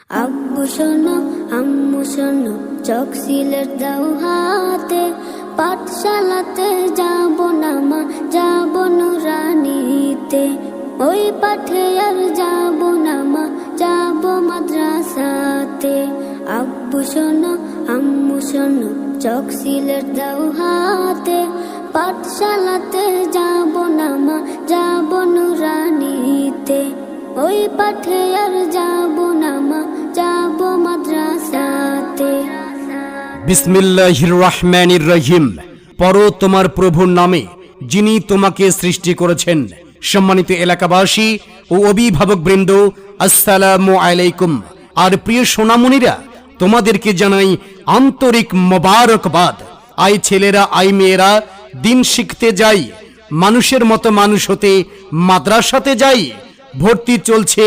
আব্বু শোনো আম্মু শোনো চক সিলেট দাও হাতে, পাঠশালাতে যাব না মা, যাব নুরানিতে। ওই পাঠে আর যাব না মা, যাব মাদ্রাসাতে। আব্বু শোনো আম্মু শোনো চক সিলেট দাও হাতে, পাঠশালাতে যাব না মা, যাব নুরানিতে। ওই পাঠে আর যাব না মা, যাব মাদ্রাসাতে। বিসমিল্লাহির রহমানির রহিম। পড়ো তোমার প্রভুর নামে, যিনি তোমাকে সৃষ্টি করেছেন। সম্মানিত এলাকাবাসী ও অভিভাবকবৃন্দ, আসসালামু আলাইকুম। আর প্রিয় সোনামণিরা, তোমাদেরকে জানাই আন্তরিক মোবারকবাদ। আই ছেলেরা, আই মেয়েরা, দিন শিখতে যাই, মানুষের মতো মানুষ হতে মাদ্রাসাতে যাই। ভর্তি চলছে,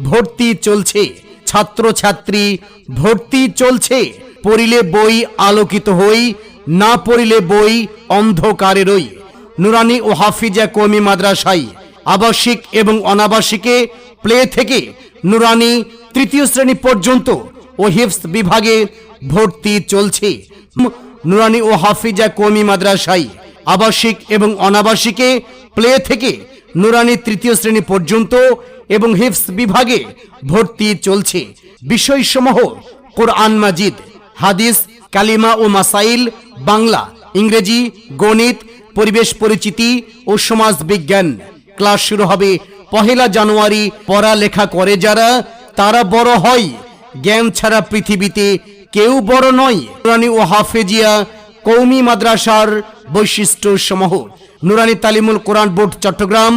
ভর্তি চলছে, ছাত্রছাত্রী ভর্তি চলছে। পড়িলে বই আলোকিত হই, না পড়িলে বই অন্ধকারে রই। নুরানি ও হাফিজা কওমি মাদ্রাসায় আবাসিক এবং অনাবাসিকে প্লে থেকে নুরানি তৃতীয় শ্রেণী পর্যন্ত ও হিফজ বিভাগে ভর্তি চলছে। নুরানি ও হাফিজা কওমি মাদ্রাসায় আবাসিক এবং অনাবাসিকে প্লে থেকে নুরানি তৃতীয় শ্রেণী পর্যন্ত এবং হিফজ বিভাগে ভর্তি চলছে। বিষয়সমূহ কোরআন মাজিদ, হাদিস, কালিমা ও মাসাইল, বাংলা, ইংরেজি, গণিত, পরিবেশ পরিচিতি ও সমাজ বিজ্ঞান। ক্লাস শুরু হবে 1 জানুয়ারি। পড়ালেখা করে যারা, তারা বড় হয়। জ্ঞান ছাড়া পৃথিবীতে কেউ বড় নয়। নুরানি ও হাফেজিয়া কওমি মাদ্রাসার বৈশিষ্ট্য সমূহ: নুরানি তালিমুল কোরআন বোর্ড চট্টগ্রাম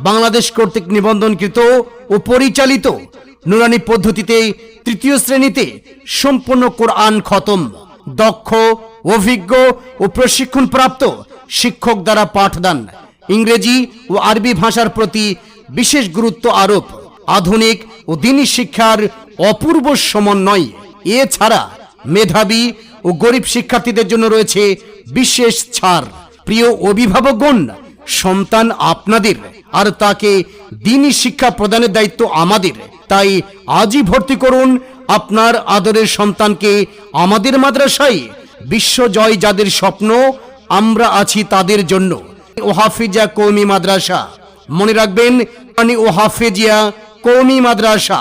বাংলাদেশ কর্তৃক নিবন্ধনকৃত ও পরিচালিত। নুরানি পদ্ধতিতে তৃতীয় শ্রেণীতে সম্পূর্ণ কোরআন খতম। দক্ষ, অভিজ্ঞ ও প্রশিক্ষণপ্রাপ্ত শিক্ষক দ্বারা পাঠদান। ইংরেজি ও আরবি ভাষার প্রতি বিশেষ গুরুত্ব আরোপ। আধুনিক ও দ্বীনি শিক্ষার অপূর্ব সমন্বয়। এছাড়া মেধাবী ও গরিব শিক্ষার্থীদের জন্য রয়েছে বিশেষ ছাড়। প্রিয় অভিভাবকগণ, সন্তান আপনাদের, আর তাকে দ্বীনি শিক্ষা প্রদানের দায়িত্ব আমাদের। তাই আজই ভর্তি করুন আপনার আদরের সন্তানকে আমাদের মাদ্রাসায়। বিশ্বজয় যাদের স্বপ্ন, আমরা আছি তাদের জন্য। ও হাফিজা কওমি মাদ্রাসা, মনে রাখবেন, ও হাফিজিয়া কওমি মাদ্রাসা।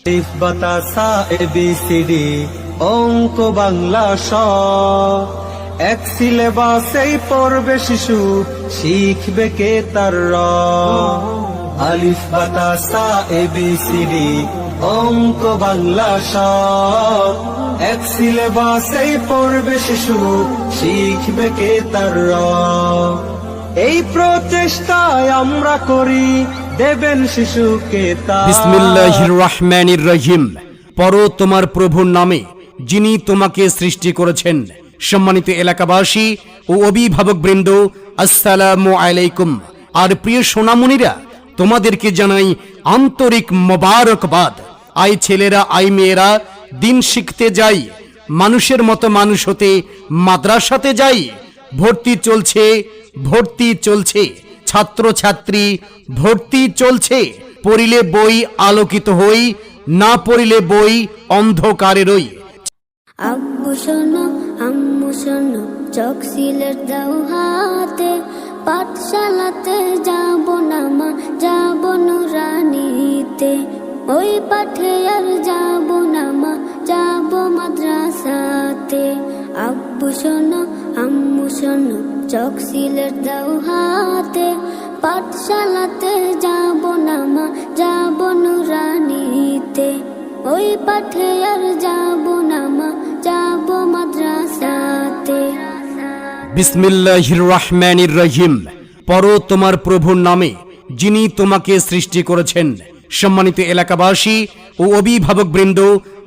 আলিফ বাতা সা এবিসিডি অঙ্ক বাংলা স, এক সিলেবাসেই পড়বে শিশু, শিখবে কে তার র। আলিফ বাতা সা এবিসিডি অঙ্ক বাংলা স, এক সিলেবাসেই পড়বে শিশু, শিখবে কে তার র। এই প্রচেষ্টায় আমরা করি, দেবেন শিশুকে তার। বিসমিল্লাহির রহমানির রহিম। পড়ো তোমার প্রভুর নামে, যিনি তোমাকে সৃষ্টি করেছেন। সম্মানিত এলাকাবাসী ও অভিভাবকবৃন্দ, আসসালামু আলাইকুম। আর প্রিয় সোনামণিরা, তোমাদেরকে জানাই আন্তরিক মোবারকবাদ। আই ছেলেরা, আই মেয়েরা, দিন শিখতে যাই, মানুষের মতো মানুষ হতে মাদ্রাসাতে যাই। ভর্তি চলছে, ভর্তি চলছে, ছাত্রছাত্রী ভর্তি চলছে। পড়িলে বই আলোকিত হই, না পড়িলে বই অন্ধকারে রই। আব্বু শোনো আম্মু শোনো চক সিলেট দাও হাতে, পাঠশালাতে যাব না মা, যাব নুরানিতে। ওই পাঠে আর যাব না মা, যাব মাদ্রাসাতে। আব্বু শোনো আম্মু শোনো চক সিলেট দাও হাতে, পাঠশালাতে যাব না মা, যাব নুরানিতে। ওই পাঠে আর যাব না মা, যাব মাদ্রাসাতে। বিসমিল্লাহির রহমানির রহিম। পড়ো তোমার প্রভুর নামে, যিনি তোমাকে সৃষ্টি করেছেন। সম্মানিত এলাকাবাসী ও অভিভাবকবৃন্দ,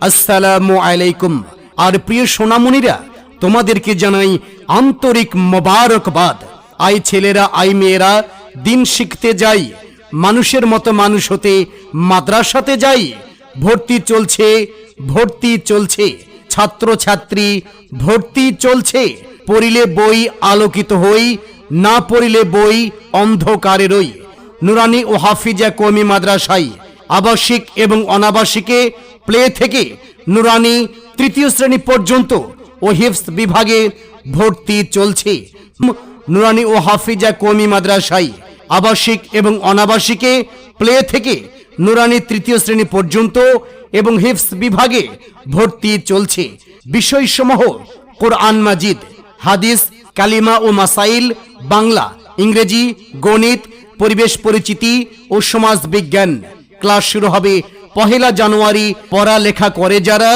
আসসালামু আলাইকুম। আর প্রিয় সোনামণিরা, তোমাদেরকে জানাই আন্তরিক মোবারকবাদ। আই ছেলেরা, আই মেয়েরা, দিন শিখতে যাই, মানুষের মতো মানুষ হতে মাদ্রাসাতে যাই। ভর্তি চলছে, ভর্তি চলছে, ছাত্রছাত্রী ভর্তি চলছে। পড়িলে বই আলোকিত হই, না পড়িলে বই অন্ধকারে রই। নুরানি ও হাফিজা কওমি মাদ্রাসায় আবাসিক এবং অনাবাসিকে প্লে থেকে নুরানি তৃতীয় শ্রেণী পর্যন্ত ও হিফজ বিভাগে ভর্তি চলছে। নুরানি ও হাফিজা কওমি মাদ্রাসায় আবাসিক এবং অনাবাসিকে প্লে থেকে নুরানি তৃতীয় শ্রেণী পর্যন্ত এবং হিফজ বিভাগে ভর্তি চলছে। বিষয়সমূহ কোরআন মাজিদ, হাদিস, কালিমা ও মাসাইল, বাংলা, ইংরেজি, গণিত, পরিবেশ পরিচিতি ও সমাজ বিজ্ঞান। ক্লাস শুরু হবে 1 জানুয়ারি। পড়ালেখা করে যারা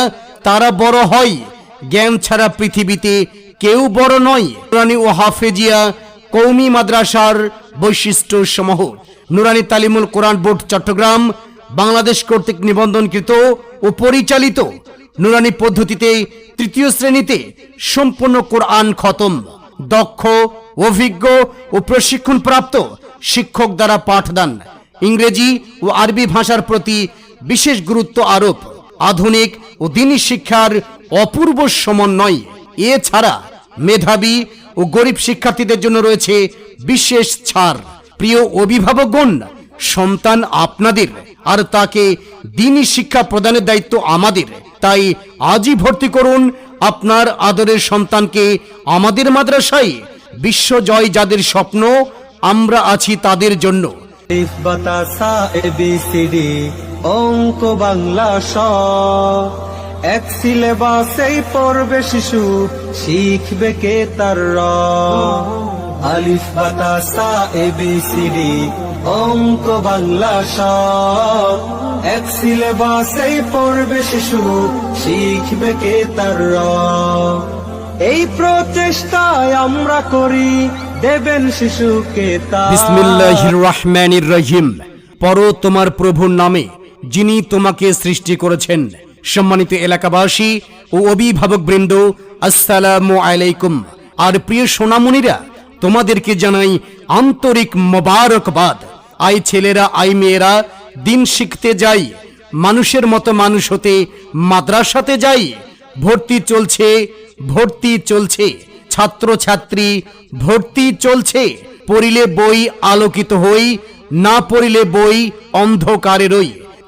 তারা বড় হয়, জ্ঞান ছাড়া পৃথিবীতে কেউ বড় নয়। নুরানি ও হাফেজিয়া কওমি মাদ্রাসার বৈশিষ্ট্য সমূহ: নুরানি তালিমুল কোরআন বোর্ড চট্টগ্রাম বাংলাদেশ কর্তৃক নিবন্ধনকৃত ও পরিচালিত। নুরানি পদ্ধতিতে তৃতীয় শ্রেণীতে সম্পূর্ণ কোরআন খতম। দক্ষ, অভিজ্ঞ ও প্রশিক্ষণপ্রাপ্ত শিক্ষক দ্বারা পাঠদান। ইংরেজি ও আরবি ভাষার প্রতি বিশেষ গুরুত্ব আরোপ। আধুনিক ও দ্বীনি শিক্ষার অপূর্ব সমন্বয়। এছাড়া মেধাবী ও গরিব শিক্ষার্থীদের জন্য রয়েছে বিশেষ ছাড়। প্রিয় অভিভাবকগণ, সন্তান আপনাদের, আর তাকে দ্বীনি শিক্ষা প্রদানের দায়িত্ব আমাদের। তাই আজই ভর্তি করুন আপনার আদরের সন্তানকে আমাদের মাদ্রাসায়। বিশ্বজয় যাদের স্বপ্ন, আমরা আছি তাদের জন্য। আলিফ বাতা সা ABCD অঙ্ক বাংলা স, এক সিলেবাসেই পড়বে শিশু, শিখবে কে তার র। আলিফ বাতা সা ABCD অঙ্ক বাংলা স, এক সিলেবাসেই পড়বে শিশু, শিখবে কে তার র। এই প্রচেষ্টায় আমরা করি, দেবেন শিশুকে তা। বিসমিল্লাহির রহমানির রহিম। পড়ো তোমার প্রভুর নামে, যিনি তোমাকে সৃষ্টি করেছেন। সম্মানিত এলাকাবাসী ও অভিভাবক বৃন্দ, আসসালামু আলাইকুম। আর প্রিয় সোনামণিরা, তোমাদেরকে জানাই আন্তরিক মোবারকবাদ। আই ছেলেরা, আই মেয়েরা, দিন শিখতে যাই, মানুষের মতো মানুষ হতে মাদ্রাসাতে যাই। ভর্তি চলছে, ভর্তি চলছে, ছাত্র ছাত্রী ভর্তি চলছে। পড়িলে বই আলোকিত হই, না পড়িলে বই অন্ধকারে রই।